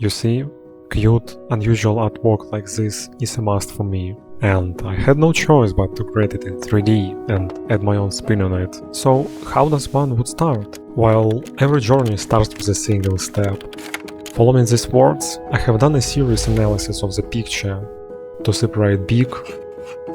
You see, cute, unusual artwork like this is a must for me. And I had no choice but to create it in 3D and add my own spin on it. So how does one would start? Well, every journey starts with a single step. Following these words, I have done a serious analysis of the picture to separate big,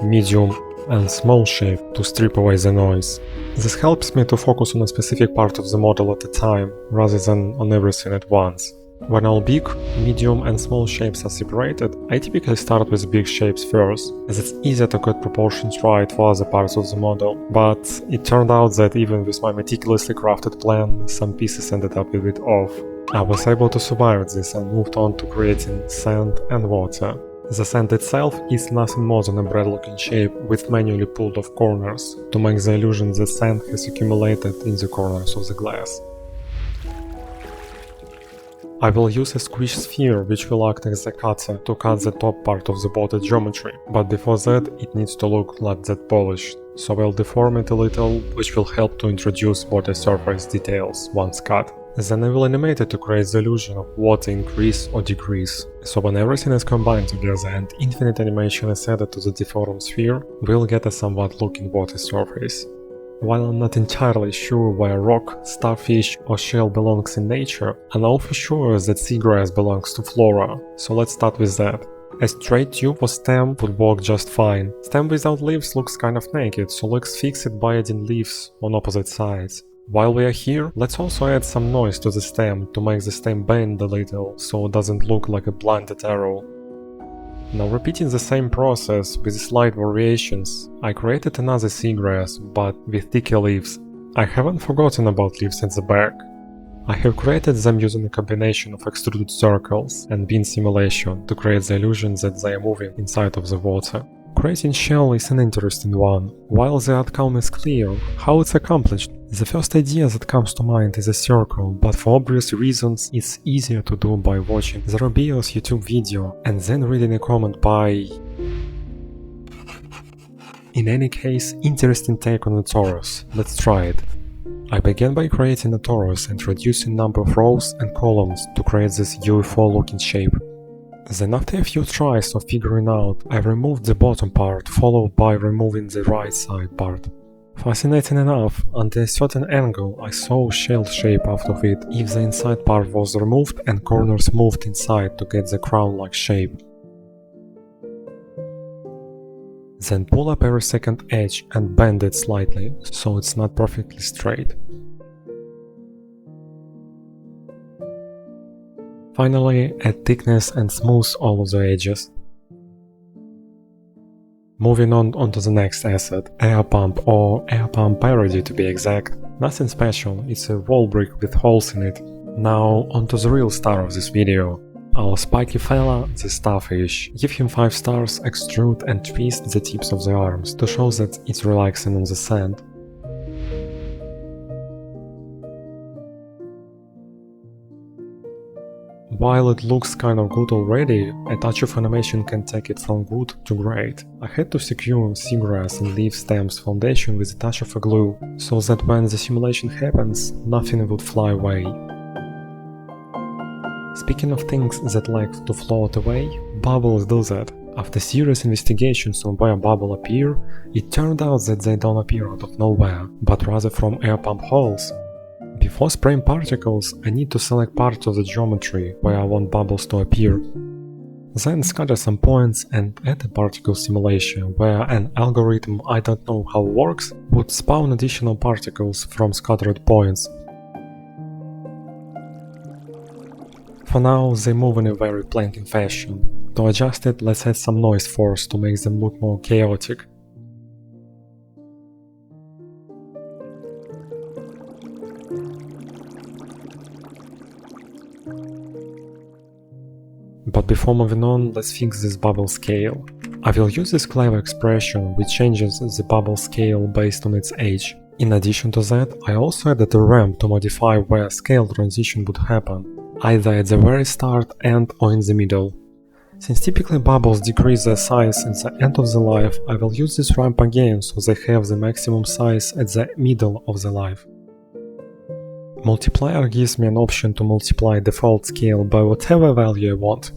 medium and small shape to strip away the noise. This helps me to focus on a specific part of the model at a time, rather than on everything at once. When all big, medium and small shapes are separated, I typically start with big shapes first, as it's easier to get proportions right for other parts of the model. But it turned out that even with my meticulously crafted plan, some pieces ended up a bit off. I was able to survive this and moved on to creating sand and water. The sand itself is nothing more than a bread-looking shape with manually pulled off corners, to make the illusion that sand has accumulated in the corners of the glass. I will use a squish sphere which will act as a cutter to cut the top part of the bottle geometry, but before that it needs to look like that polished, so I'll deform it a little, which will help to introduce body surface details once cut. Then I will animate it to create the illusion of water increase or decrease, so when everything is combined together and infinite animation is added to the deformed sphere, we'll get a somewhat looking water surface. While I'm not entirely sure where a rock, starfish or shell belongs in nature, I know for sure that seagrass belongs to flora, so let's start with that. A straight tube or stem would work just fine. Stem without leaves looks kind of naked, so let's fix it by adding leaves on opposite sides. While we are here, let's also add some noise to the stem to make the stem bend a little, so it doesn't look like a blunted arrow. Now, repeating the same process with slight variations, I created another seagrass, but with thicker leaves. I haven't forgotten about leaves at the back. I have created them using a combination of extruded circles and beam simulation to create the illusion that they are moving inside of the water. Creating shell is an interesting one. While the outcome is clear, how it's accomplished? The first idea that comes to mind is a circle, but for obvious reasons it's easier to do by watching the Robios YouTube video and then reading a comment by... In any case, interesting take on a torus. Let's try it. I began by creating a torus and reducing number of rows and columns to create this UFO looking shape. Then after a few tries of figuring out, I removed the bottom part, followed by removing the right side part. Fascinating enough, under a certain angle I saw a shell shape out of it if the inside part was removed and corners moved inside to get the crown-like shape. Then pull up every second edge and bend it slightly, so it's not perfectly straight. Finally, add thickness and smooth all of the edges. Moving on to the next asset, air pump or air pump parody to be exact. Nothing special, it's a wall brick with holes in it. Now onto the real star of this video. Our spiky fella, the starfish. Give him 5 stars, extrude and twist the tips of the arms to show that it's relaxing on the sand. While it looks kind of good already, a touch of animation can take it from good to great. I had to secure seagrass and leaf stems foundation with a touch of a glue, so that when the simulation happens, nothing would fly away. Speaking of things that like to float away, bubbles do that. After serious investigations on where bubbles appear, it turned out that they don't appear out of nowhere, but rather from air pump holes. Before spraying particles, I need to select parts of the geometry where I want bubbles to appear. Then scatter some points and add a particle simulation where an algorithm I don't know how works would spawn additional particles from scattered points. For now, they move in a very planking fashion. To adjust it, let's add some noise first to make them look more chaotic. But before moving on, let's fix this bubble scale. I will use this clever expression which changes the bubble scale based on its age. In addition to that, I also added a ramp to modify where scale transition would happen, either at the very start, end or in the middle. Since typically bubbles decrease their size at the end of the life, I will use this ramp again so they have the maximum size at the middle of the life. Multiplier gives me an option to multiply default scale by whatever value I want.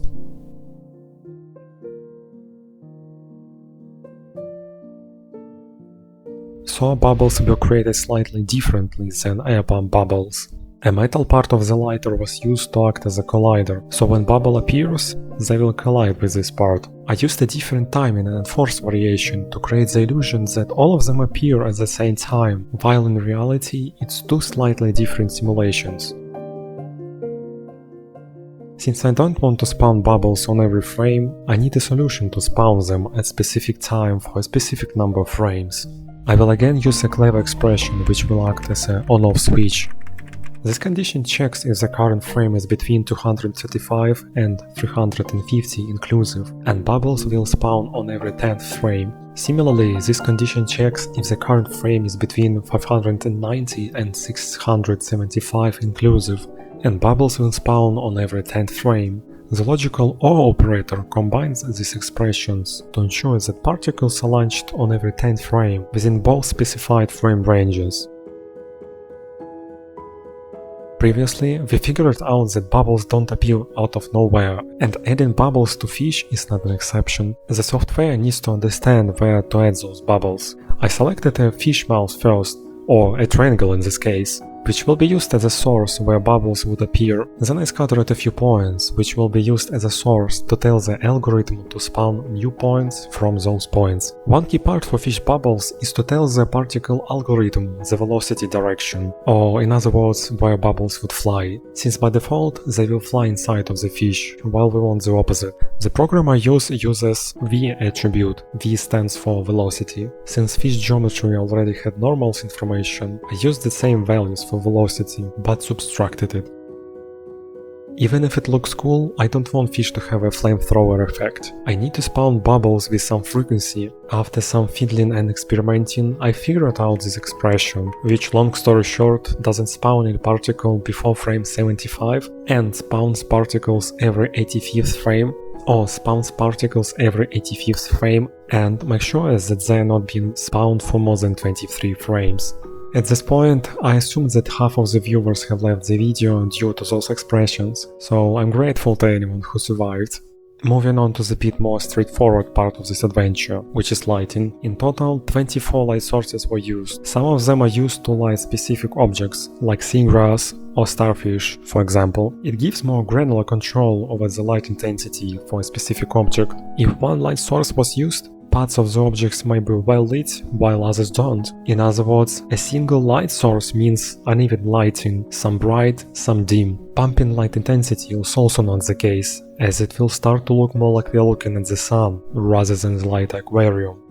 So bubbles were created slightly differently than air pump bubbles. A metal part of the lighter was used to act as a collider, so when bubble appears, they will collide with this part. I used a different timing and force variation to create the illusion that all of them appear at the same time, while in reality it's two slightly different simulations. Since I don't want to spawn bubbles on every frame, I need a solution to spawn them at specific time for a specific number of frames. I will again use a clever expression which will act as an on-off switch. This condition checks if the current frame is between 235 and 350 inclusive, and bubbles will spawn on every 10th frame. Similarly, this condition checks if the current frame is between 590 and 675 inclusive, and bubbles will spawn on every 10th frame. The logical OR operator combines these expressions to ensure that particles are launched on every 10th frame within both specified frame ranges. Previously, we figured out that bubbles don't appear out of nowhere, and adding bubbles to fish is not an exception. The software needs to understand where to add those bubbles. I selected a fish mouth first, or a triangle in this case, which will be used as a source where bubbles would appear. Then I scattered a few points, which will be used as a source to tell the algorithm to spawn new points from those points. One key part for fish bubbles is to tell the particle algorithm the velocity direction, or in other words, where bubbles would fly, since by default they will fly inside of the fish, while we want the opposite. The program I use uses V attribute. V stands for velocity. Since fish geometry already had normals information, I used the same values for velocity, but subtracted it. Even if it looks cool, I don't want fish to have a flamethrower effect. I need to spawn bubbles with some frequency. After some fiddling and experimenting, I figured out this expression, which, long story short, doesn't spawn a particle before frame 75 and spawns particles every 85th frame, or spawns particles every 85th frame and make sure that they are not being spawned for more than 23 frames. At this point, I assume that half of the viewers have left the video due to those expressions, so I'm grateful to anyone who survived. Moving on to the bit more straightforward part of this adventure, which is lighting. In total, 24 light sources were used. Some of them are used to light specific objects, like seagrass or starfish, for example. It gives more granular control over the light intensity for a specific object. If one light source was used, parts of the objects might be well lit, while others don't. In other words, a single light source means uneven lighting, some bright, some dim. Pumping light intensity is also not the case, as it will start to look more like we're looking at the sun, rather than the light aquarium.